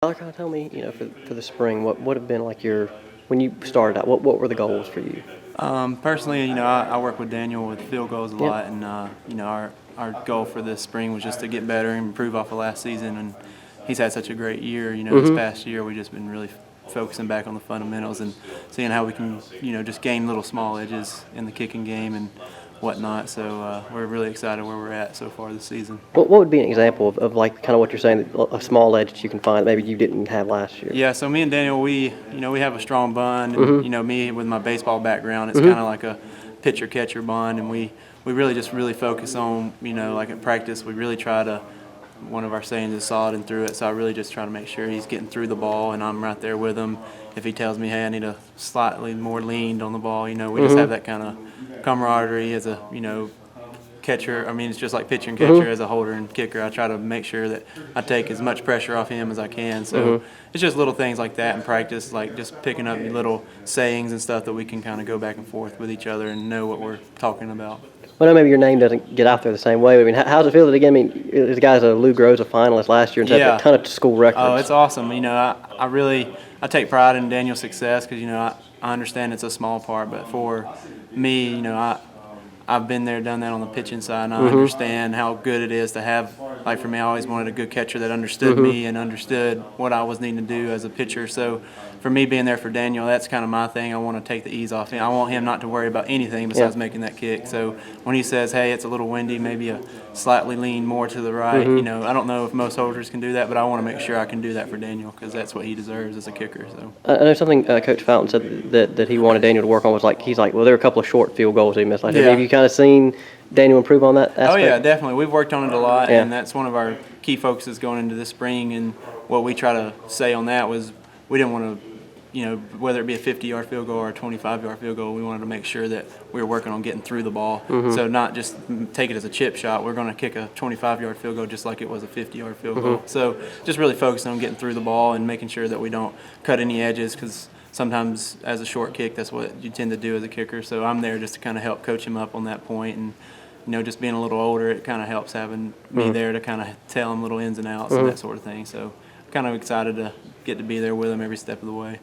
Tyler, kind of tell me, for the spring, what would have been like when you started out, what were the goals for you? Personally, I work with Daniel with field goals a Yep. lot, and our goal for this spring was just to get better and improve off of last season. And he's had such a great year. This past year we've just been really focusing back on the fundamentals and seeing how we can, just gain little small edges in the kicking game and whatnot. So we're really excited where we're at so far this season. What would be an example of like kind of what you're saying, a small edge that you can find that maybe you didn't have last year? Yeah, so me and Daniel, we have a strong bond, and me with my baseball background, it's kind of like a pitcher-catcher bond, and we really focus on, like at practice, we really try to. One of our sayings is solid and through it, so I really just try to make sure he's getting through the ball, and I'm right there with him. If he tells me, hey, I need a slightly more leaned on the ball, we just have that kind of camaraderie as a, catcher. I mean, it's just like pitcher and catcher as a holder and kicker. I try to make sure that I take as much pressure off him as I can. So it's just little things like that in practice, like just picking up little sayings and stuff that we can kind of go back and forth with each other and know what we're talking about. Well, I know maybe your name doesn't get out there the same way. I mean, how's it feel that again? I mean, this guy's a Lou Groza finalist last year and set a ton of school records. Oh, it's awesome. I take pride in Daniel's success because I understand it's a small part, but for me, I've been there, done that on the pitching side, and I understand how good it is to have. Like for me, I always wanted a good catcher that understood me and understood what I was needing to do as a pitcher. So for me being there for Daniel, that's kind of my thing. I want to take the ease off him. I want him not to worry about anything besides making that kick. So when he says, hey, it's a little windy, maybe a slightly lean more to the right, I don't know if most holders can do that, but I want to make sure I can do that for Daniel because that's what he deserves as a kicker. So I know something Coach Fountain said that he wanted Daniel to work on was he's like, well, there were a couple of short field goals he missed. Have you kind of seen Daniel improve on that aspect? Oh, yeah, definitely. We've worked on it a lot, and that's one of our key focuses going into this spring. And what we try to say on that was we didn't want to, whether it be a 50-yard field goal or a 25-yard field goal, we wanted to make sure that we were working on getting through the ball. So not just take it as a chip shot. We're going to kick a 25-yard field goal just like it was a 50-yard field goal. So just really focusing on getting through the ball and making sure that we don't cut any edges because sometimes as a short kick, that's what you tend to do as a kicker. So I'm there just to kind of help coach him up on that point. And, just being a little older, it kind of helps having me there to kind of tell him little ins and outs and that sort of thing. So kind of excited to get to be there with him every step of the way.